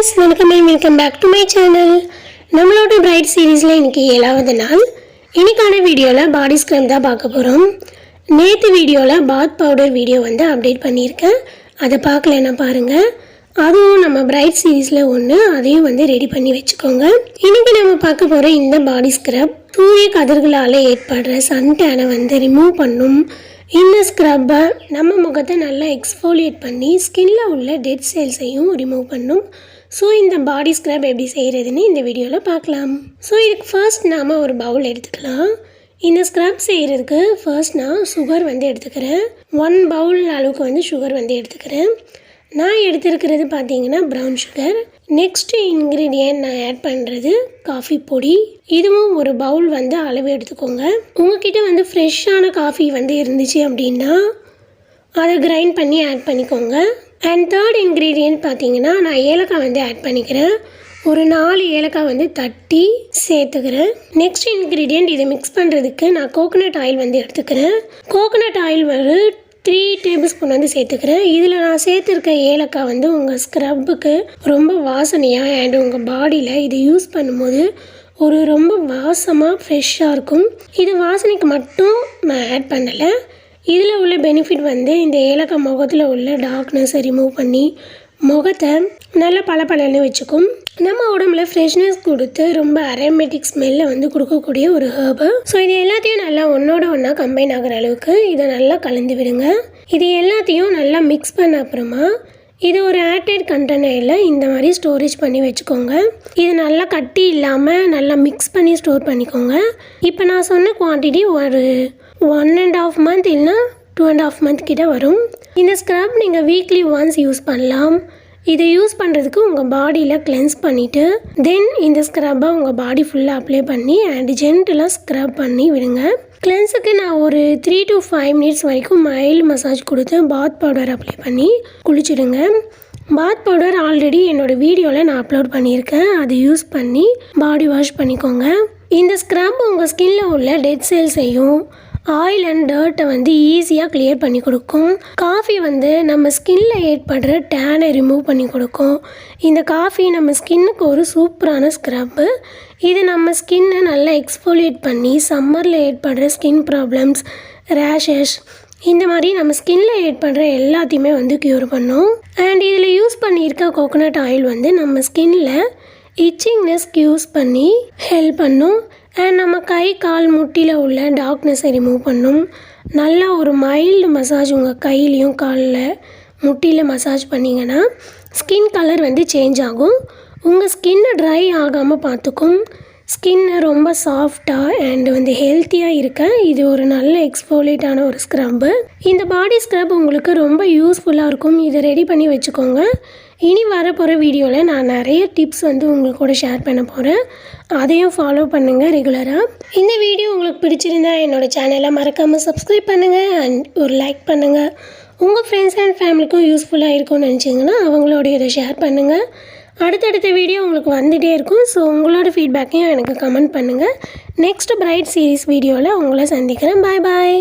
viewers, welcome back to my channel. நம்மளோட bright சீரிஸ்ல இன்னைக்கு 7வது நாள். இன்னைக்கான வீடியோல பாடி ஸ்க்ரப் தான் பார்க்க போறோம். நேத்து வீடியோல பாத் பவுடர் வீடியோ வந்து அப்டேட் பண்ணியிருக்கேன். அதை பார்க்கலன்னா பாருங்க. அதுவும் நம்ம பிரைட் சீரிஸ்ல ஒன்று அதையும் வந்து ரெடி பண்ணி வச்சுக்கோங்க. இன்னைக்கு நம்ம பார்க்க போற இந்த பாடி ஸ்க்ரப் சூரிய கதிர்களால் ஏற்படுற சன் டேனை வந்து ரிமூவ் பண்ணும். இந்த ஸ்க்ரப்பை நம்ம முகத்தை நல்லா எக்ஸ்ஃபோலியேட் பண்ணி ஸ்கின்ல உள்ள டெட் செல்ஸையும் ரிமூவ் பண்ணும். ஸோ இந்த பாடி ஸ்க்ரப் எப்படி செய்கிறதுன்னு இந்த வீடியோவில் பார்க்கலாம். ஸோ இதுக்கு ஃபர்ஸ்ட் நாம் ஒரு பவுல் எடுத்துக்கலாம். இந்த ஸ்க்ரப் செய்கிறதுக்கு ஃபர்ஸ்ட் நான் சுகர் வந்து எடுத்துக்கிறேன். 1 பவுல் அளவுக்கு வந்து சுகர் வந்து எடுத்துக்கிறேன். நான் எடுத்துருக்கிறது பார்த்தீங்கன்னா ப்ரௌன் சுகர். நெக்ஸ்ட்டு இன்க்ரீடியன்ட் நான் ஆட் பண்ணுறது காஃபி பொடி. இதுவும் ஒரு பவுல் வந்து அளவு எடுத்துக்கோங்க. உங்ககிட்ட வந்து ஃப்ரெஷ்ஷான காஃபி வந்து இருந்துச்சு அப்படின்னா அதை கிரைண்ட் பண்ணி ஆட் பண்ணிக்கோங்க. அண்ட் தேர்ட் இன்க்ரீடியன்ட் பார்த்தீங்கன்னா நான் ஏலக்காய் வந்து ஆட் பண்ணிக்கிறேன். ஒரு 4 ஏலக்காய் வந்து தட்டி சேர்த்துக்கிறேன். நெக்ஸ்ட் இன்க்ரீடியன்ட் இதை மிக்ஸ் பண்ணுறதுக்கு நான் கோகோனட் ஆயில் வந்து எடுத்துக்கிறேன். கோகோனட் ஆயில் ஒரு 3 டேபிள் ஸ்பூன் வந்து சேர்த்துக்கிறேன். இதில் நான் சேர்த்துருக்க ஏலக்காய் வந்து உங்கள் ஸ்க்ரப்புக்கு ரொம்ப வாசனையாக அண்ட் உங்கள் பாடியில் இதை யூஸ் பண்ணும்போது ஒரு ரொம்ப வாசமாக ஃப்ரெஷ்ஷாக இருக்கும். இது வாசனைக்கு மட்டும் நான் ஆட் பண்ணலை. இதில் உள்ள பெனிஃபிட் வந்து இந்த ஏலக்காய் முகத்தில் உள்ள டார்க்னஸை ரிமூவ் பண்ணி முகத்தை நல்லா பளபளன்னு வச்சுக்கும். நம்ம உடம்புல ஃப்ரெஷ்னஸ் கொடுத்து ரொம்ப அரோமேட்டிக் ஸ்மெல்லை வந்து கொடுக்கக்கூடிய ஒரு ஹெர்பு. ஸோ இது எல்லாத்தையும் நல்லா ஒன்றோட ஒன்றா கம்பைன் ஆகிற அளவுக்கு இதை நல்லா கலந்து விடுங்க. இது எல்லாத்தையும் நல்லா மிக்ஸ் பண்ண அப்புறமா இது ஒரு ஏர்டைட் கண்டெய்னரில் இந்த மாதிரி ஸ்டோரேஜ் பண்ணி வச்சுக்கோங்க. இது நல்லா கட்டி இல்லாமல் நல்லா மிக்ஸ் பண்ணி ஸ்டோர் பண்ணிக்கோங்க. இப்போ நான் சொன்ன குவான்டிட்டி ஒரு 1.5 month இல்லைனா 2.5 month கிட்ட வரும். இந்த ஸ்க்ரப் நீங்கள் வீக்லி ஒன்ஸ் யூஸ் பண்ணலாம். இதை யூஸ் பண்ணுறதுக்கு உங்கள் பாடியில் கிளென்ஸ் பண்ணிவிட்டு தென் இந்த ஸ்க்ரப்பை உங்கள் பாடி ஃபுல்லாக அப்ளை பண்ணி அண்ட் ஜென்டலாக ஸ்க்ரப் பண்ணி விடுங்க. கிளென்ஸுக்கு நான் ஒரு 3 to 5 minutes வரைக்கும் மைல்டு மசாஜ் கொடுத்து பாத் பவுடர் அப்ளை பண்ணி குளிச்சுடுங்க. பாத் பவுடர் ஆல்ரெடி என்னோடய வீடியோவில் நான் அப்லோட் பண்ணியிருக்கேன். அதை யூஸ் பண்ணி பாடி வாஷ் பண்ணிக்கோங்க. இந்த ஸ்க்ரப் உங்கள் ஸ்கின்ல உள்ள டெட் செல்ஸையும் ஆயில் அண்ட் டர்ட்டை வந்து ஈஸியாக கிளியர் பண்ணி கொடுக்கும். காஃபி வந்து நம்ம ஸ்கின்ல ஏற்படுற டேனை ரிமூவ் பண்ணி கொடுக்கும். இந்த காஃபி நம்ம ஸ்கின்னுக்கு ஒரு சூப்பரான ஸ்க்ரப்பு. இது நம்ம ஸ்கின்னை நல்லா எக்ஸ்ஃபோலியேட் பண்ணி சம்மரில் ஏற்படுற ஸ்கின் ப்ராப்ளம்ஸ், ரேஷஸ் இந்த மாதிரி நம்ம ஸ்கின்ல ஏற்படுற எல்லாத்தையுமே வந்து க்யூர் பண்ணும். அண்ட் இதில் யூஸ் பண்ணியிருக்க கோகோனட் ஆயில் வந்து நம்ம ஸ்கின்ல இச்சிங்னஸ் யூஸ் பண்ணி ஹெல்ப் பண்ணும். அண்ட் நம்ம கை கால் முட்டியில் உள்ள டார்க்னஸை ரிமூவ் பண்ணும். நல்லா ஒரு மைல்டு மசாஜ் உங்கள் கையிலையும் காலில் முட்டியில் மசாஜ் பண்ணிங்கன்னா ஸ்கின் கலர் வந்து சேஞ்ச் ஆகும். உங்கள் ஸ்கின்னை ட்ரை ஆகாமல் பார்த்துக்கும். ஸ்கின்னை ரொம்ப சாஃப்டாக அண்ட் வந்து ஹெல்த்தியாக இருக்க இது ஒரு நல்ல எக்ஸ்ஃபோலியேட்டான ஒரு ஸ்க்ரப்பு. இந்த பாடி ஸ்க்ரப் உங்களுக்கு ரொம்ப யூஸ்ஃபுல்லாக இருக்கும். இதை ரெடி பண்ணி வச்சுக்கோங்க. இனி வரப்போகிற வீடியோவில் நான் நிறைய டிப்ஸ் வந்து உங்களுக்கு கூட ஷேர் பண்ண போகிறேன். அதையும் ஃபாலோ பண்ணுங்கள் ரெகுலராக. இந்த வீடியோ உங்களுக்கு பிடிச்சிருந்தா என்னோடய சேனலை மறக்காமல் சப்ஸ்கிரைப் பண்ணுங்கள் அண்ட் ஒரு லைக் பண்ணுங்கள். உங்கள் ஃப்ரெண்ட்ஸ் அண்ட் ஃபேமிலிக்கும் யூஸ்ஃபுல்லாக இருக்கும்னு நினச்சிங்கன்னா அவங்களோட இதை ஷேர் பண்ணுங்கள். அடுத்தடுத்த வீடியோ உங்களுக்கு வந்துகிட்டே இருக்கும். ஸோ உங்களோட ஃபீட்பேக்கையும் எனக்கு கமெண்ட் பண்ணுங்கள். நெக்ஸ்ட் பிரைட் சீரிஸ் வீடியோவில் உங்களை சந்திக்கிறேன். பாய் பாய்.